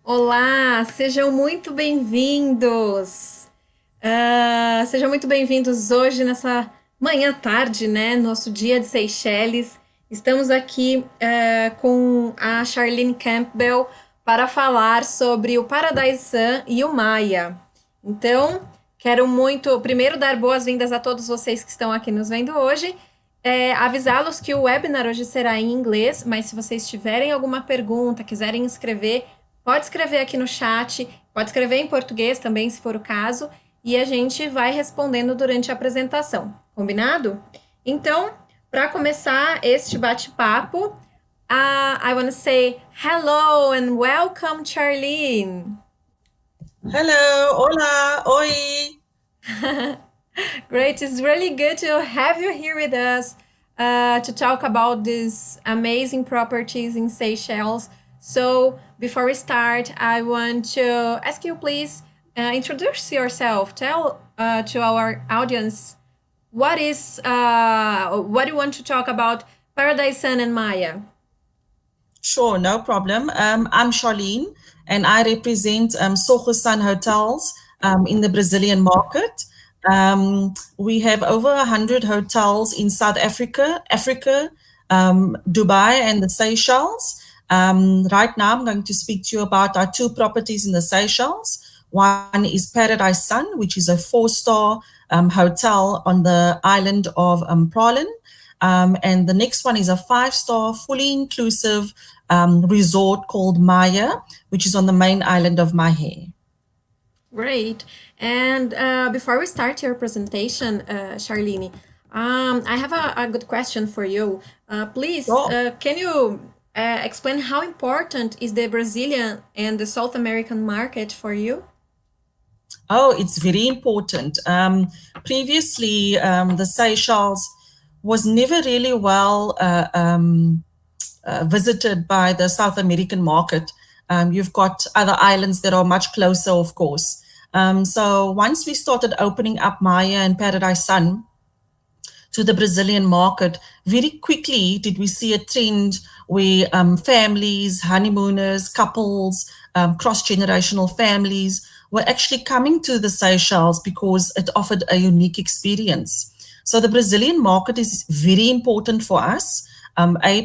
Olá, sejam muito bem-vindos. Sejam muito bem-vindos hoje nessa manhã tarde, né? Nosso dia de Seychelles. Estamos aqui com a Charlene Campbell para falar sobre o Paradise e o MAIA. Então, quero muito, primeiro, dar boas-vindas a todos vocês que estão aqui nos vendo hoje. Avisá-los que o webinar hoje será em inglês, mas se vocês tiverem alguma pergunta, quiserem escrever, pode escrever aqui no chat, pode escrever em português também, se for o caso, e a gente vai respondendo durante a apresentação, combinado? Então, para começar este bate-papo, I want to say hello and welcome, Charlene. Hello, hola, oi. Great, it's really good to have you here with us to talk about these amazing properties in Seychelles. So, before we start, I want to ask you, please, introduce yourself. Tell to our audience what you want to talk about Paradise Sun and MAIA. Sure, no problem. I'm Charlene, and I represent Tsogo hotels in the Brazilian market. We have over 100 hotels in South Africa, Dubai, and the Seychelles. Right now, I'm going to speak to you about our two properties in the Seychelles. One is Paradise Sun, which is a 4-star hotel on the island of Praslin. And the next one is a 5-star, fully inclusive resort called MAIA, which is on the main island of MAIA. Great. And before we start your presentation, Charlene, I have a good question for you. Please, can you explain how important is the Brazilian and the South American market for you? Oh, it's very important. Previously, the Seychelles was never really well visited by the South American market. You've got other islands that are much closer, of course. So once we started opening up MAIA and Paradise Sun to the Brazilian market, very quickly did we see a trend where families, honeymooners, couples, cross-generational families were actually coming to the Seychelles because it offered a unique experience. So the Brazilian market is very important for us,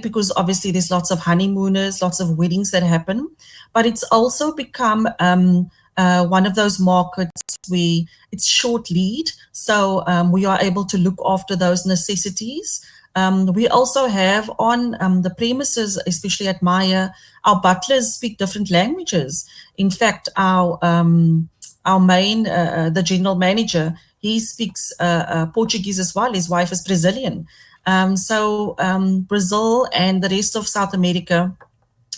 because obviously there's lots of honeymooners, lots of weddings that happen, but it's also become one of those markets where it's short lead, so we are able to look after those necessities. We also have on the premises, especially at MAIA, our butlers speak different languages. In fact, our main, the general manager, he speaks Portuguese as well. His wife is Brazilian. So Brazil and the rest of South America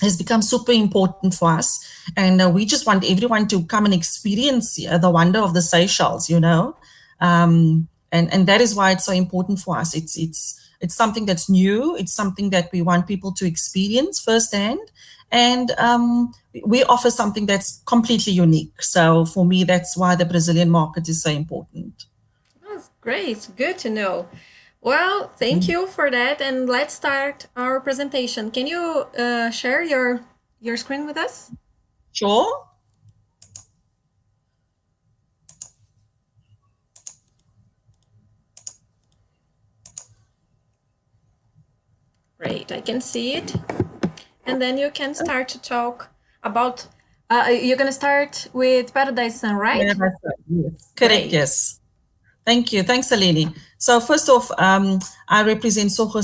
has become super important for us. And we just want everyone to come and experience the wonder of the Seychelles, you know. And that is why it's so important for us. It's something that's new. It's something that we want people to experience firsthand. And we offer something that's completely unique. So for me, that's why the Brazilian market is so important. That's great. Good to know. Well, thank you for that. And let's start our presentation. Can you share your screen with us? Sure. Great, I can see it. And then you can start to talk about, you're going to start with Paradise Sun, right? Yeah, that's right. Yes. Correct, yes. Thank you. Thanks, Eleni. So first off, I represent Tsogo,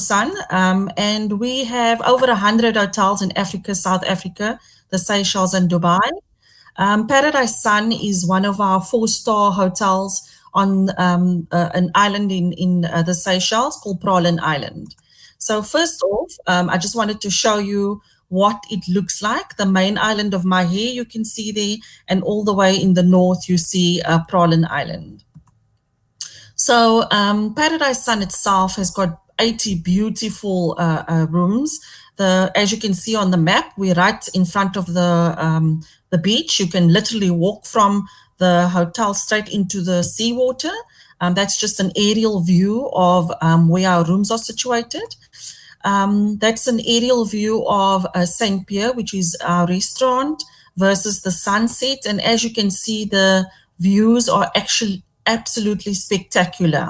and we have over 100 hotels in Africa, South Africa, the Seychelles and Dubai. Paradise Sun is one of our 4-star hotels on an island in the Seychelles called Praslin Island. So first off, I just wanted to show you what it looks like. The main island of MAIA, you can see there, and all the way in the north, you see Praslin Island. So Paradise Sun itself has got 80 beautiful rooms. As you can see on the map, we're right in front of the beach. You can literally walk from the hotel straight into the seawater. That's just an aerial view of where our rooms are situated. That's an aerial view of St. Pierre, which is our restaurant, versus the sunset. And as you can see, the views are actually absolutely spectacular.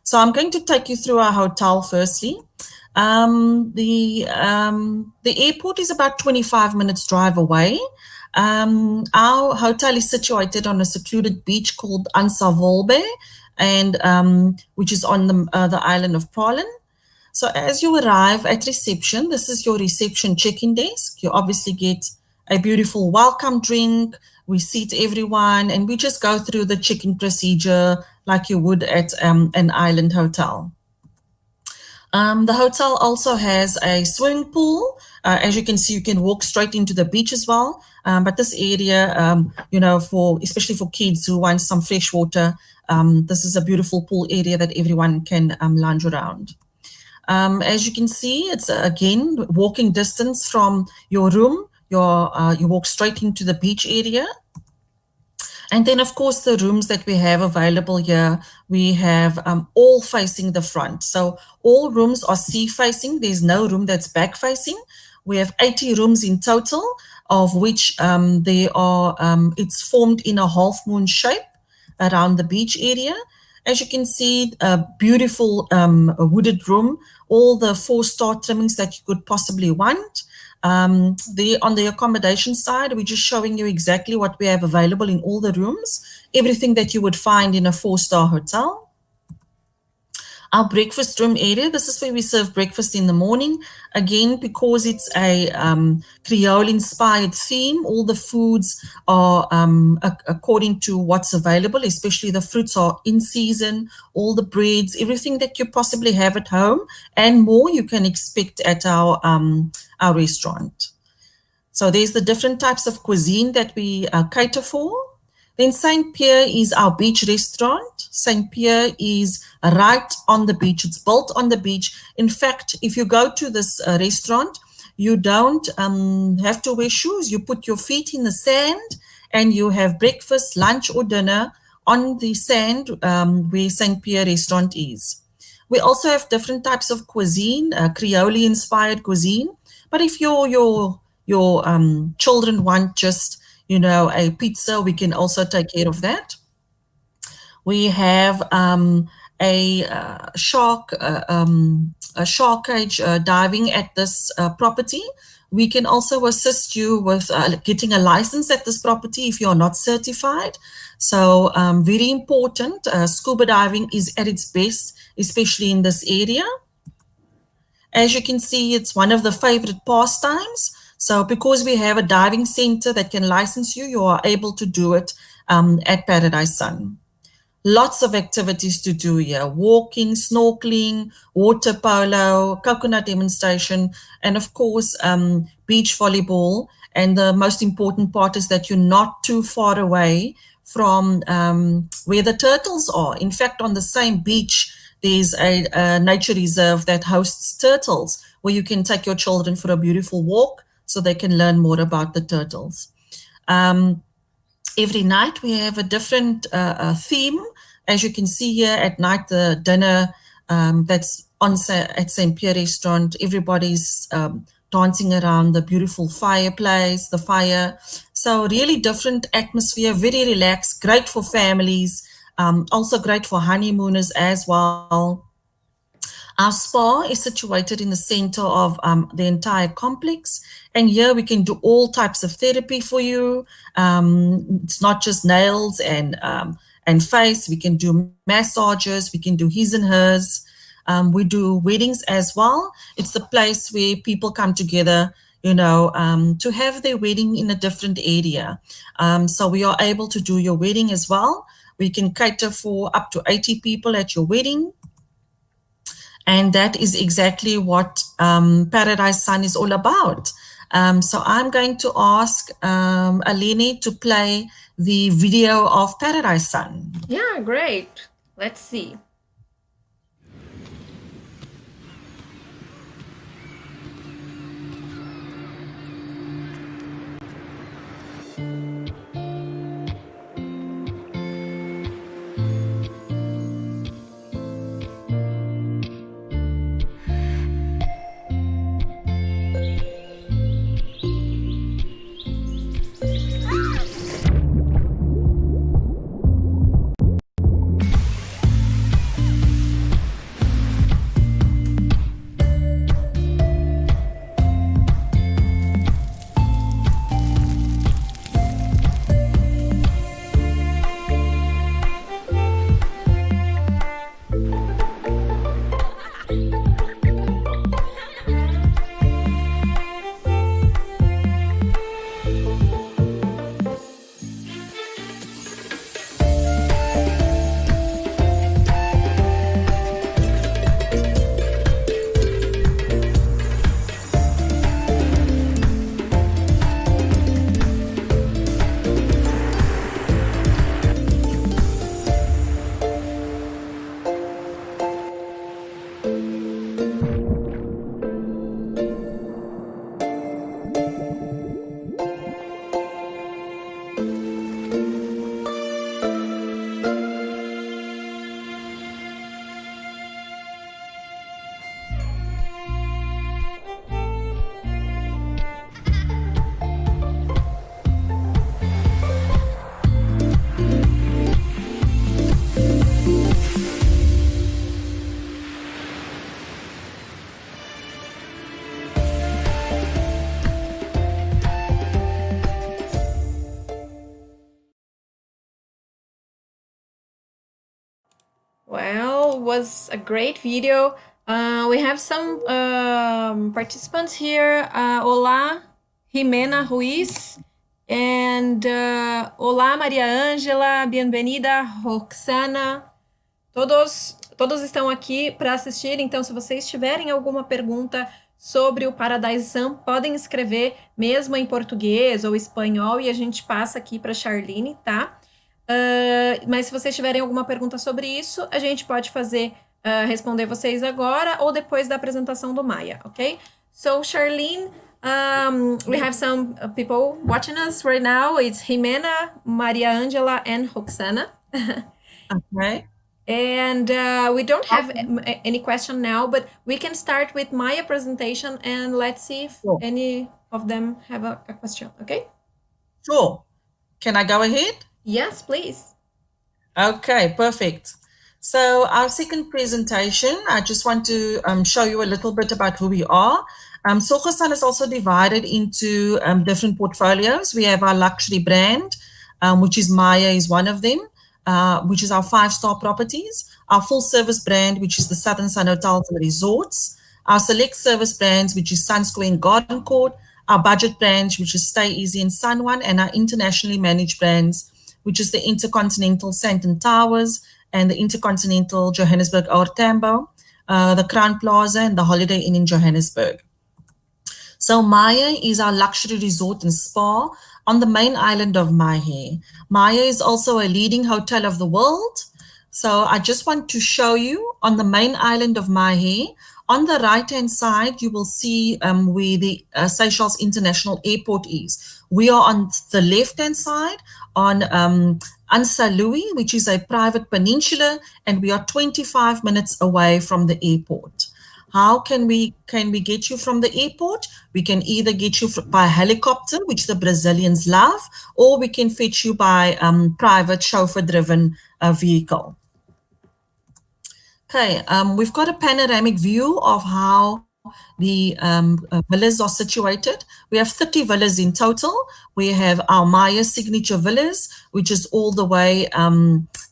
So I'm going to take you through our hotel firstly. The airport is about 25 minutes drive away. Our hotel is situated on a secluded beach called Ansavolbe, and which is on the island of Palin. So as you arrive at reception, this is your reception check-in desk. You obviously get a beautiful welcome drink. We seat everyone, and we just go through the check-in procedure like you would at an island hotel. The hotel also has a swimming pool. As you can see, you can walk straight into the beach as well. But this area, especially for kids who want some fresh water, this is a beautiful pool area that everyone can lounge around. As you can see, it's again walking distance from your room. You walk straight into the beach area. And then, of course, the rooms that we have available here, we have all facing the front. So all rooms are sea-facing. There's no room that's back-facing. We have 80 rooms in total, of which it's formed in a half-moon shape around the beach area. As you can see, a beautiful wooded room, all the 4-star trimmings that you could possibly want. On the accommodation side, we're just showing you exactly what we have available in all the rooms, everything that you would find in a 4-star hotel. Our breakfast room area, this is where we serve breakfast in the morning. Again, because it's a Creole-inspired theme, all the foods are according to what's available, especially the fruits are in season, all the breads, everything that you possibly have at home, and more you can expect at our restaurant. So there's the different types of cuisine that we cater for. Then St. Pierre is our beach restaurant. St. Pierre is right on the beach. It's built on the beach. In fact, if you go to this restaurant, you don't have to wear shoes. You put your feet in the sand and you have breakfast, lunch or dinner on the sand where St. Pierre restaurant is. We also have different types of cuisine, Creole-inspired cuisine. But if your children want just a pizza, we can also take care of that. We have a shark cage diving at this property. We can also assist you with getting a license at this property if you're not certified. So very important, scuba diving is at its best, especially in this area. As you can see, it's one of the favorite pastimes. So because we have a diving center that can license you, you are able to do it at Paradise Sun. Lots of activities to do here: walking, snorkeling, water polo, coconut demonstration, and of course, beach volleyball. And the most important part is that you're not too far away from where the turtles are. In fact, on the same beach, there's a nature reserve that hosts turtles, where you can take your children for a beautiful walk so they can learn more about the turtles. Every night we have a different theme. As you can see here at night, the dinner that's at St. Pierre restaurant, everybody's dancing around the beautiful fireplace, the fire. So really different atmosphere, very relaxed, great for families, also great for honeymooners as well. Our spa is situated in the center of the entire complex, and here we can do all types of therapy for you. It's not just nails and face. We can do massages, we can do his and hers. We do weddings as well. It's the place where people come together, to have their wedding in a different area. So we are able to do your wedding as well. We can cater for up to 80 people at your wedding. And that is exactly what Paradise Sun is all about. So I'm going to ask Aline to play the video of Paradise Sun. Yeah, great. Let's see. Well, was a great video. We have some participants here. Olá, Jimena Ruiz. And olá, Maria Ângela. Bienvenida, Roxana. Todos estão aqui para assistir, então se vocês tiverem alguma pergunta sobre o Paradise Sun, podem escrever mesmo em português ou espanhol e a gente passa aqui para Charlene, tá? Mas se vocês tiverem alguma pergunta sobre isso, a gente pode responder vocês agora ou depois da apresentação do MAIA, ok? So, Charlene, we have some people watching us right now. It's Jimena, Maria Angela, and Roxana. Okay. And we don't have any question now, but we can start with MAIA presentation and let's see if any of them have a question, okay? Sure. Can I go ahead? Yes, please. Okay, perfect. So our second presentation, I just want to show you a little bit about who we are. Tsogo is also divided into different portfolios. We have our luxury brand, which is MAIA is one of them. Which is our 5-star properties, our full service brand, which is the Southern Sun Hotels and Resorts, our select service brands, which is Sun Square and Garden Court, our budget brands, which is Stay Easy and Sun One, and our internationally managed brands, which is the Intercontinental Sandton Towers and the Intercontinental Johannesburg Oud Tambo, the Crown Plaza, and the Holiday Inn in Johannesburg. So MAIA is our luxury resort and spa on the main island of MAIA. MAIA is also a leading hotel of the world. So I just want to show you on the main island of MAIA, on the right-hand side, you will see where the Seychelles International Airport is. We are on the left-hand side on Ansa Louis, which is a private peninsula, and we are 25 minutes away from the airport. How can we get you from the airport? We can either get you by helicopter, which the Brazilians love, or we can fetch you by private chauffeur-driven vehicle. Okay, we've got a panoramic view of how the villas are situated. We have 30 villas in total. We have our MAIA signature villas, which is all the way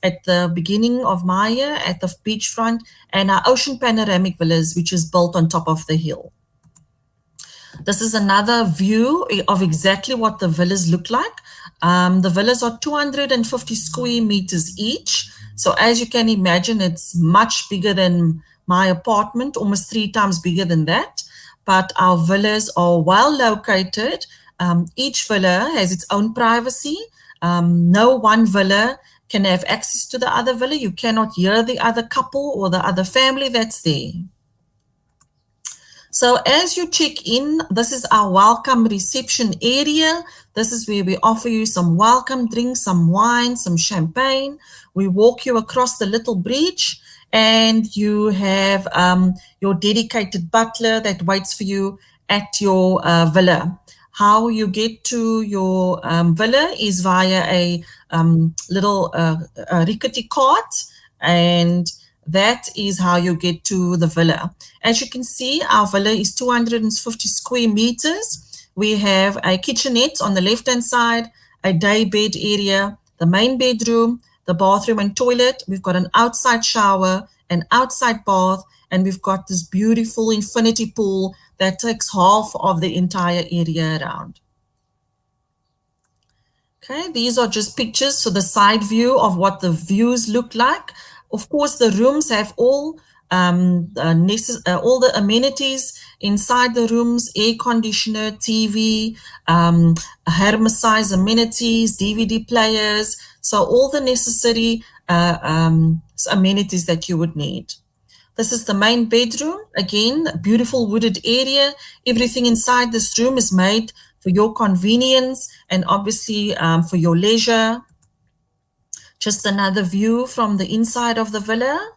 at the beginning of MAIA at the beachfront, and our ocean panoramic villas, which is built on top of the hill. This is another view of exactly what the villas look like. The villas are 250 square meters each. So as you can imagine, it's much bigger than my apartment, almost 3 times bigger than that. But our villas are well located. Each villa has its own privacy. No one villa can have access to the other villa. You cannot hear the other couple or the other family that's there. So as you check in, this is our welcome reception area. This is where we offer you some welcome drinks, some wine, some champagne. We walk you across the little bridge, and you have your dedicated butler that waits for you at your villa. How you get to your villa is via a little rickety cart, and that is how you get to the villa. As you can see, our villa is 250 square meters. We have a kitchenette on the left-hand side, a day bed area, the main bedroom, the bathroom and toilet. We've got an outside shower, an outside bath, and we've got this beautiful infinity pool that takes half of the entire area around. Okay, these are just pictures, so the side view of what the views look like. Of course, the rooms have all the amenities inside the rooms: air conditioner, TV, hermesized amenities, DVD players. So all the necessary amenities that you would need. This is the main bedroom. Again, a beautiful wooded area. Everything inside this room is made for your convenience and obviously for your leisure. Just another view from the inside of the villa.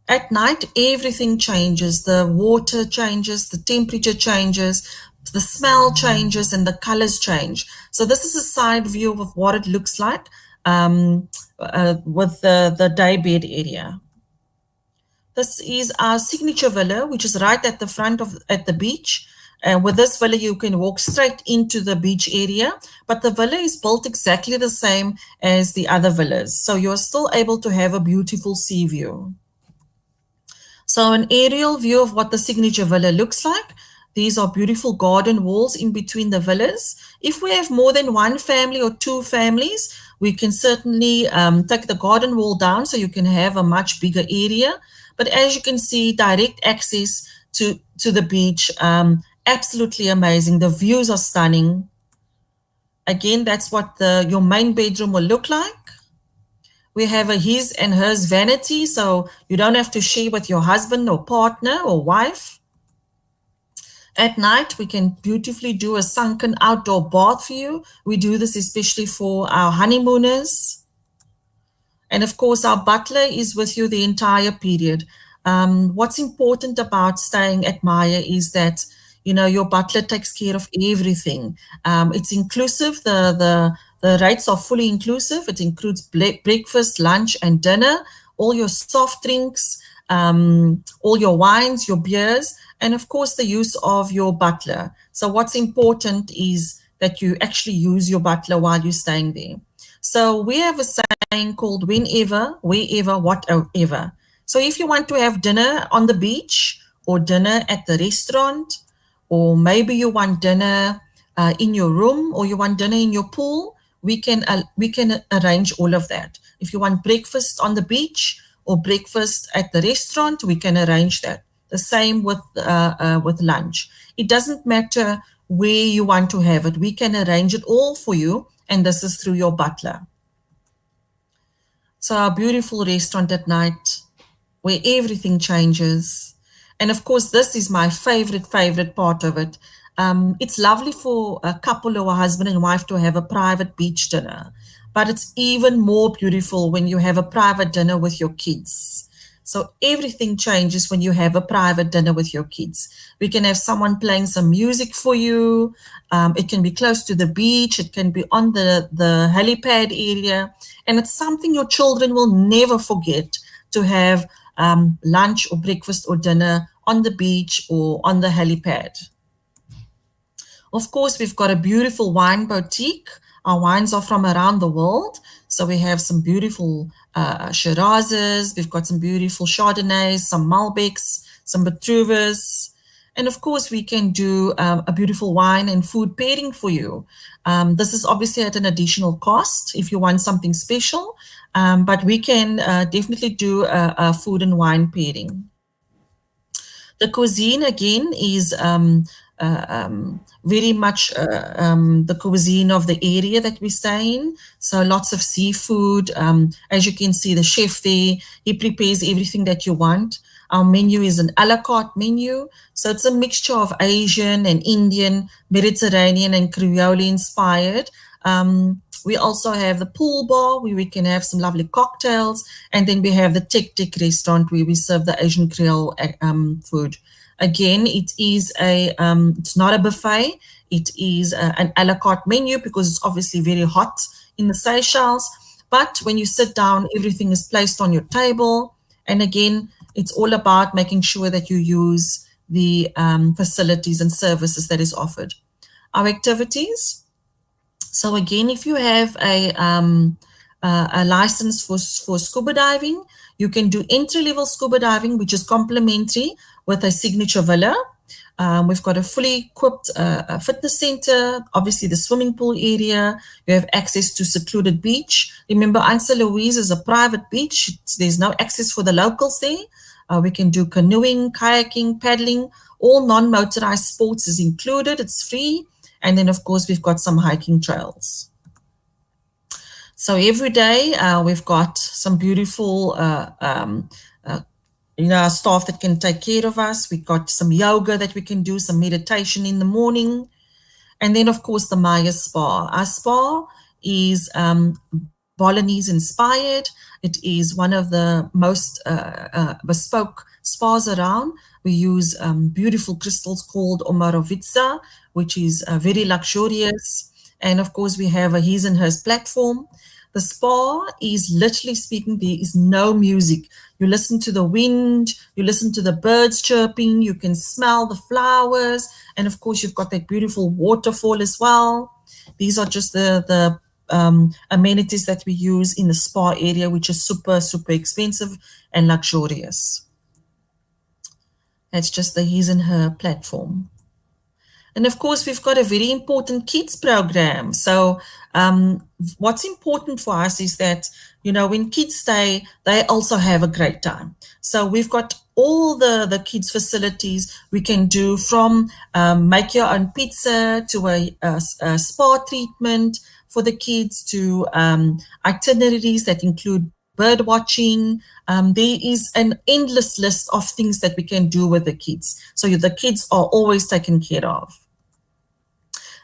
At night, everything changes. The water changes, the temperature changes, the smell changes, and the colors change. So this is a side view of what it looks like with the day bed area. This is our signature villa, which is right at the front at the beach. And with this villa, you can walk straight into the beach area, but the villa is built exactly the same as the other villas. So you're still able to have a beautiful sea view. So an aerial view of what the signature villa looks like. These are beautiful garden walls in between the villas. If we have more than one family or two families, we can certainly take the garden wall down so you can have a much bigger area. But as you can see, direct access to the beach, absolutely amazing. The views are stunning. Again, that's what your main bedroom will look like. We have a his and hers vanity, so you don't have to share with your husband or partner or wife. At night, we can beautifully do a sunken outdoor bath for you. We do this especially for our honeymooners. And of course, our butler is with you the entire period. What's important about staying at MAIA is that, you know, your butler takes care of everything. It's inclusive. The rates are fully inclusive. It includes breakfast, lunch, and dinner, all your soft drinks, all your wines, your beers, and of course the use of your butler. So what's important is that you actually use your butler while you're staying there. So we have a saying called whenever, wherever, whatever. So if you want to have dinner on the beach or dinner at the restaurant, or maybe you want dinner in your room, or you want dinner in your pool, we can arrange all of that. If you want breakfast on the beach or breakfast at the restaurant, we can arrange that. The same with lunch. It doesn't matter where you want to have it. We can arrange it all for you, and this is through your butler. So our beautiful restaurant at night, where everything changes. And of course, this is my favorite part of it. It's lovely for a couple or a husband and wife to have a private beach dinner, but it's even more beautiful when you have a private dinner with your kids. So everything changes when you have a private dinner with your kids. We can have someone playing some music for you. It can be close to the beach. It can be on the helipad area. And it's something your children will never forget, to have lunch or breakfast or dinner on the beach or on the helipad. Of course, we've got a beautiful wine boutique. Our wines are from around the world. So we have some beautiful Shirazes, we've got some beautiful Chardonnays, some Malbecs, some Petruvas. And of course, we can do a beautiful wine and food pairing for you. This is obviously at an additional cost if you want something special, but we can definitely do a food and wine pairing. The cuisine, again, is very much the cuisine of the area that we stay in. So lots of seafood. As you can see, the chef there, he prepares everything that you want. Our menu is an a la carte menu. So it's a mixture of Asian and Indian, Mediterranean and Creole inspired. We also have the pool bar where we can have some lovely cocktails. And then we have the Tek restaurant where we serve the Asian Creole food. Again, it is it's not a buffet. It is an a la carte menu because it's obviously very hot in the Seychelles. But when you sit down, everything is placed on your table. And again, it's all about making sure that you use the facilities and services that is offered. Our activities. So again, if you have a license for scuba diving, you can do entry-level scuba diving, which is complimentary with a signature villa. We've got a fully equipped fitness center, obviously the swimming pool area. You have access to secluded beach. Remember, Anse Louise is a private beach. There's no access for the locals there. We can do canoeing, kayaking, paddling. All non-motorized sports is included. It's free. And then, of course, we've got some hiking trails. So every day we've got some beautiful staff that can take care of us. We've got some yoga that we can do, some meditation in the morning. And then, of course, the MAIA Spa. Our spa is Balinese inspired. It is one of the most bespoke spas around. We use beautiful crystals called Omarovica, which is very luxurious. And of course, we have a his and hers platform. The spa is literally speaking, there is no music. You listen to the wind, you listen to the birds chirping, you can smell the flowers, And of course, you've got that beautiful waterfall as well. These are just the amenities that we use in the spa area, which is super, super expensive and luxurious. That's just the his and her platform. And of course, we've got a very important kids program. So what's important for us is that, when kids stay, they also have a great time. So we've got all the kids facilities we can do, from make your own pizza to a spa treatment for the kids, to itineraries that include bird watching. There is an endless list of things that we can do with the kids. So the kids are always taken care of.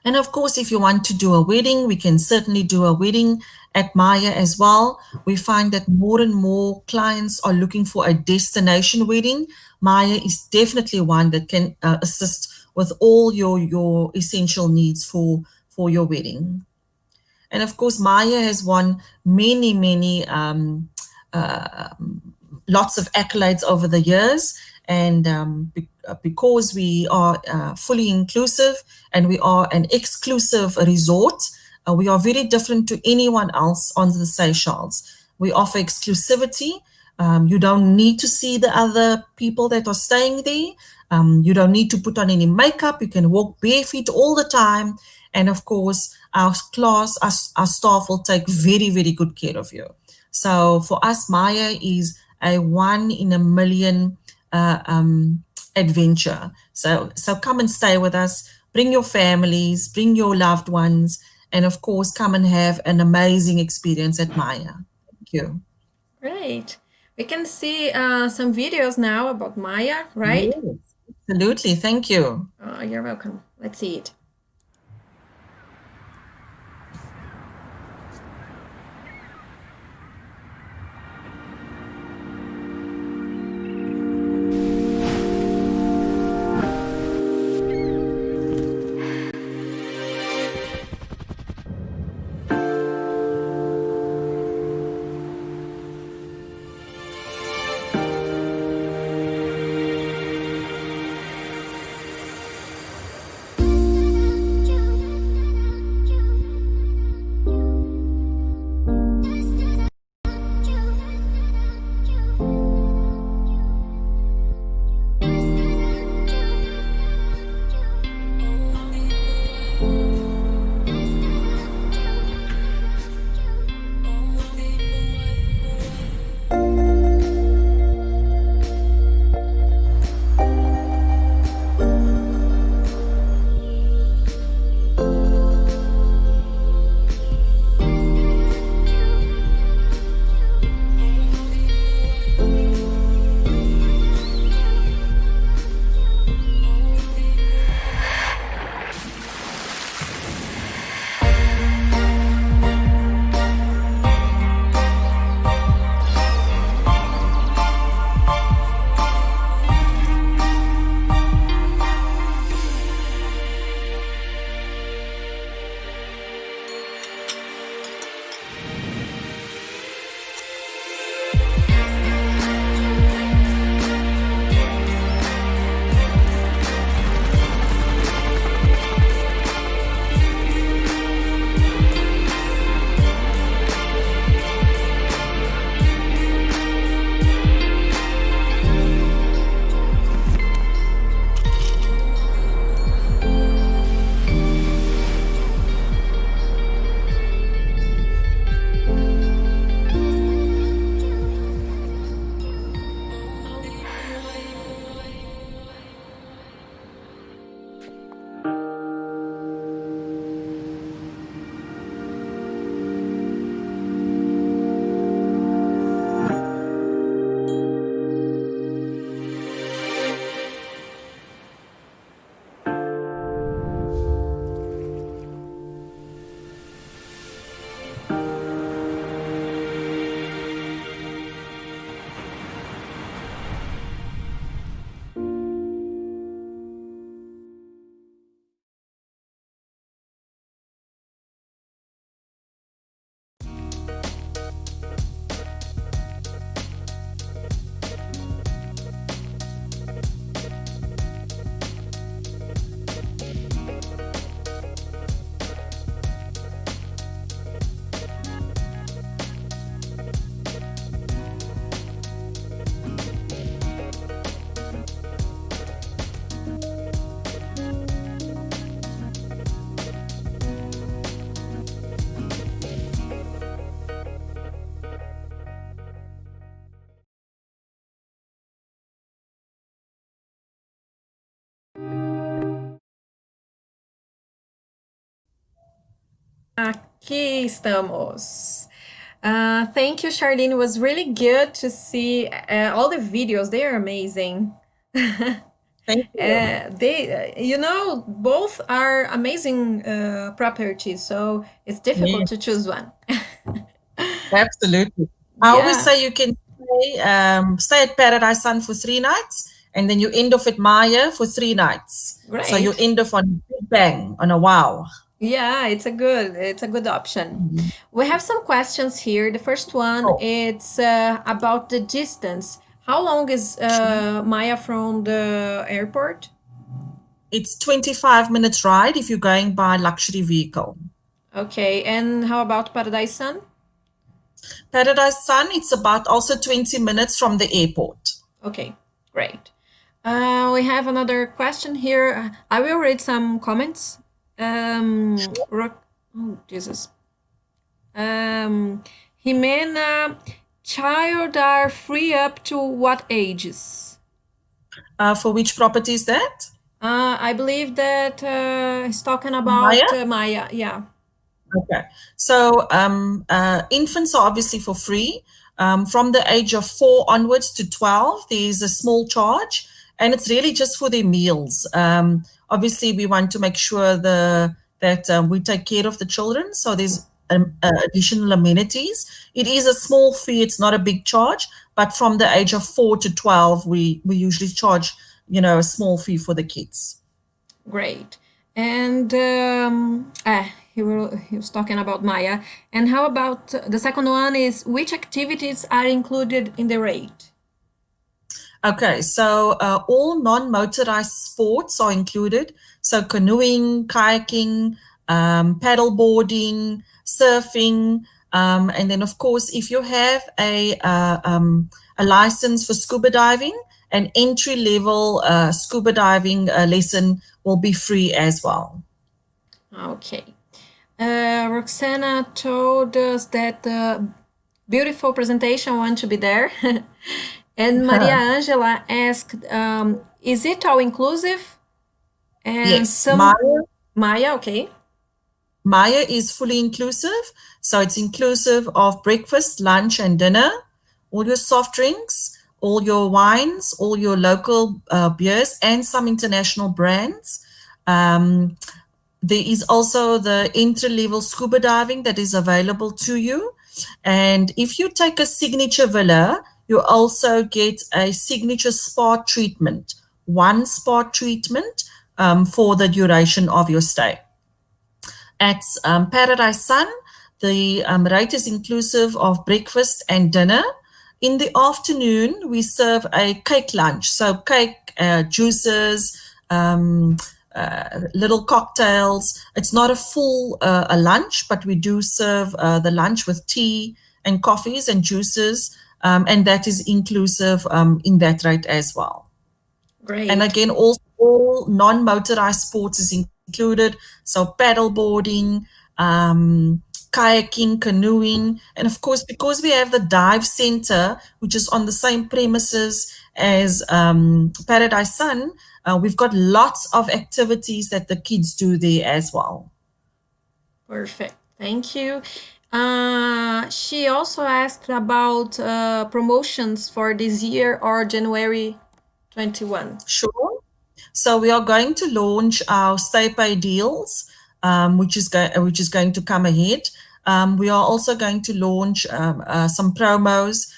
And of course, if you want to do a wedding, we can certainly do a wedding at MAIA as well. We find that more and more clients are looking for a destination wedding. MAIA is definitely one that can assist with all your essential needs for your wedding. And of course, MAIA has won many lots of accolades over the years. And because we are fully inclusive and we are an exclusive resort, we are very different to anyone else on the Seychelles. We offer exclusivity. You don't need to see the other people that are staying there. You don't need to put on any makeup. You can walk barefoot all the time. And of course, our staff will take very, very good care of you. So for us, MAIA is a 1 in a million adventure. So come and stay with us. Bring your families, bring your loved ones, and of course, come and have an amazing experience at MAIA. Thank you. Great. We can see some videos now about MAIA, right? Yes, absolutely. Thank you. Oh, you're welcome. Let's see it. Aqui estamos. Thank you, Charlene. It was really good to see all the videos. They are amazing. Thank you. Both are amazing properties, so it's difficult Yes, to choose one. absolutely. I always Yeah, say you can stay at Paradise Sun for 3 nights, and then you end off at MAIA for 3 nights. So you great. end off on a big bang, on a wow. Yeah, it's a good option. Mhm. We have some questions here. The first one Oh, it's about the distance. How long is sure. Maya from the airport? It's 25 minutes ride if you're going by luxury vehicle. Okay, and how about Paradise Sun? Paradise Sun, it's about also 20 minutes from the airport. Okay, great. We have another question here. I will read some comments. Sure. Oh, Jesus. Jimena, child are free up to what ages? For which property is that? I believe that he's talking MAIA? about Maya. Yeah. Okay. So infants are obviously for free. From the age of 4 onwards to 12, there's a small charge, and it's really just for their meals. Obviously, we want to make sure that we take care of the children. So there's additional amenities. It is a small fee. It's not a big charge, but from the age of 4 to 12, we usually charge, a small fee for the kids. Great. And he was talking about Maya. And how about the second one is which activities are included in the rate? Okay, so all non-motorized sports are included. So canoeing, kayaking, paddle boarding, surfing, and then of course, if you have a license for scuba diving, an entry-level scuba diving lesson will be free as well. Okay. Roxana told us that the beautiful presentation want to be there. And Maria Angela asked, is it all inclusive? And Yes, some Maya, okay. MAIA is fully inclusive. So it's inclusive of breakfast, lunch, and dinner, all your soft drinks, all your wines, all your local beers, and some international brands. There is also the entry-level scuba diving that is available to you. And if you take a signature villa, you also get a signature spa treatment, one spa treatment for the duration of your stay. At Paradise Sun, the rate is inclusive of breakfast and dinner. In the afternoon, we serve a cake lunch. So cake, juices, little cocktails. It's not a full a lunch, but we do serve the lunch with tea and coffees and juices, and that is inclusive in that rate as well. Great. And again, all non-motorized sports is included. So paddle boarding, kayaking, canoeing, and of course, because we have the dive center, which is on the same premises as Paradise Sun, we've got lots of activities that the kids do there as well. Perfect. Thank you. She also asked about promotions for this year or January 21. Sure. So we are going to launch our Stay Pay deals, which is going to come ahead. We are also going to launch some promos.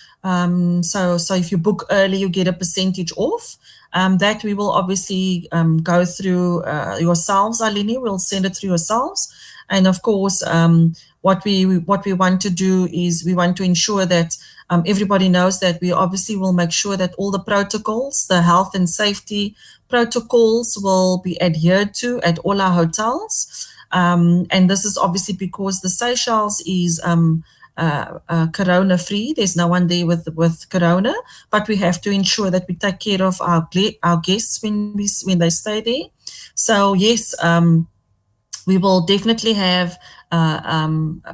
So if you book early, you get a percentage off. That we will obviously go through yourselves, Aline. We'll send it through yourselves. And of course, what we want to do is we want to ensure that everybody knows that we obviously will make sure that all the protocols, the health and safety protocols will be adhered to at all our hotels. And this is obviously because the Seychelles is corona free. There's no one there with corona, but we have to ensure that we take care of our guests when they stay there. So yes, we will definitely have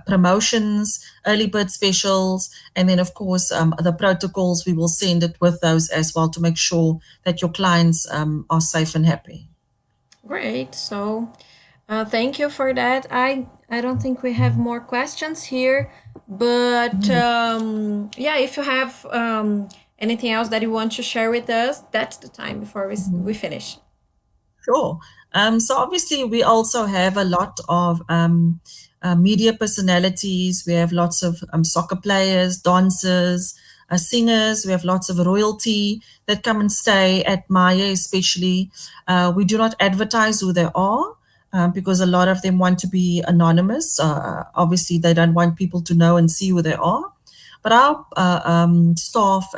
promotions, early bird specials, and then of course the protocols, we will send it with those as well to make sure that your clients are safe and happy. Great. So Thank you for that. I don't think we have more questions here, but yeah, if you have anything else that you want to share with us, that's the time before we finish. Sure. So obviously we also have a lot of media personalities. We have lots of soccer players, dancers, singers. We have lots of royalty that come and stay at MAIA especially. We do not advertise who they are. Because a lot of them want to be anonymous. Obviously, they don't want people to know and see who they are. But our staff,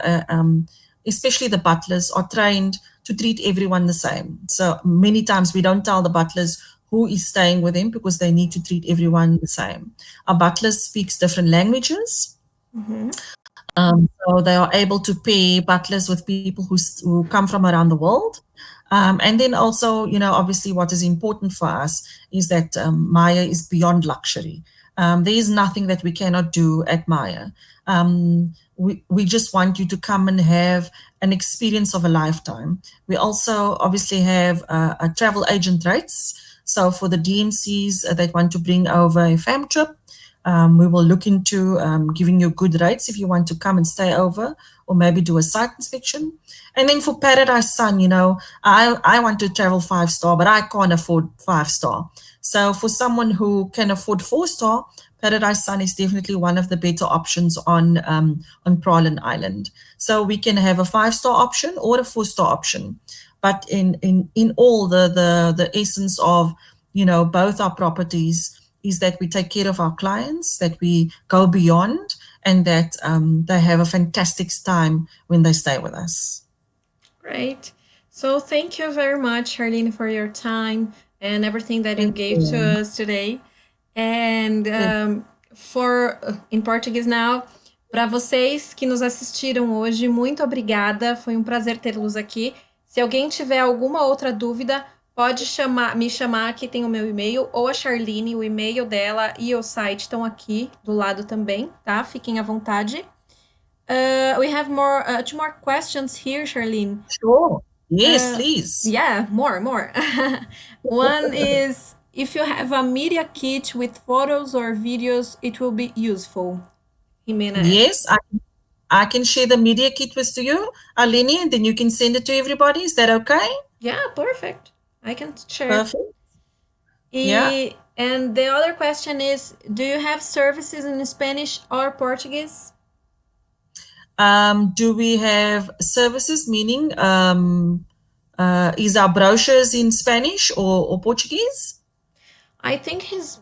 especially the butlers, are trained to treat everyone the same. So many times we don't tell the butlers who is staying with them because they need to treat everyone the same. Our butlers speaks different languages. So they are able to pair butlers with people who come from around the world. And then also, obviously what is important for us is that MAIA is beyond luxury. There is nothing that we cannot do at MAIA. We just want you to come and have an experience of a lifetime. We also obviously have a travel agent rates. So for the DMCs that want to bring over a fam trip, we will look into giving you good rates if you want to come and stay over or maybe do a site inspection. And then for Paradise Sun, I want to travel 5-star, but I can't afford 5-star. So for someone who can afford 4-star, Paradise Sun is definitely one of the better options on Praslin Island. So we can have a 5-star option or a 4-star option. But in all the essence of both our properties is that we take care of our clients, that we go beyond, and that they have a fantastic time when they stay with us. Great. So thank you very much, Charlene, for your time and everything that you gave to us today. And in Portuguese now, para vocês que nos assistiram hoje, muito obrigada. Foi um prazer tê-los aqui. Se alguém tiver alguma outra dúvida, pode me chamar, aqui tem o meu e-mail, ou a Charlene, o e-mail dela e o site estão aqui do lado também, tá? Fiquem à vontade. We have two more questions here, Charlene. Sure. Yes, please. Yeah, more. One is, if you have a media kit with photos or videos, it will be useful. Jimena. Yes, I can share the media kit with you, Alini, and then you can send it to everybody. Is that okay? Yeah, perfect. I can share. Perfect. Yeah. And the other question is, do you have services in Spanish or Portuguese? Do we have services, meaning is our brochures in Spanish or Portuguese? I think he's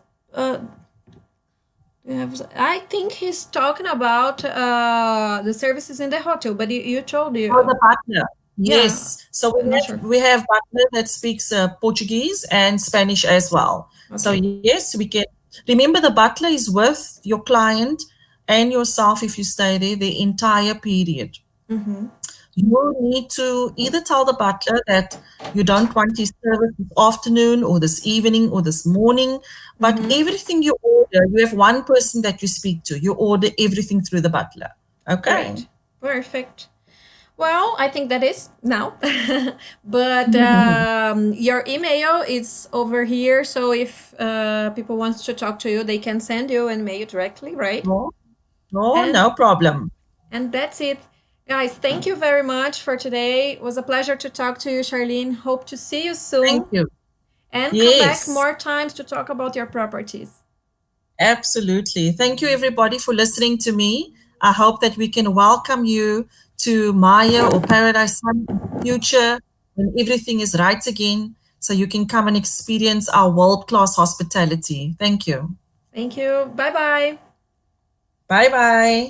talking about the services in the hotel, but you told you. Oh, the butler. Yeah. Yes. So we have butler that speaks Portuguese and Spanish as well. Okay. So yes, we can. Remember, the butler is with your client and yourself if you stay there the entire period. You need to either tell the butler that you don't want his service this afternoon or this evening or this morning, but everything you order, you have one person that you speak to. You order everything through the butler. Okay. Right. Perfect. Well, I think that is now. But your email is over here. So if people want to talk to you, they can send you an email directly, right? No problem. And that's it. Guys, thank you very much for today. It was a pleasure to talk to you, Charlene. Hope to see you soon. Thank you. And come back more times to talk about your properties. Absolutely. Thank you, everybody, for listening to me. I hope that we can welcome you to MAIA or Paradise Sun in the future when everything is right again, so you can come and experience our world-class hospitality. Thank you. Thank you. Bye-bye. Bye-bye.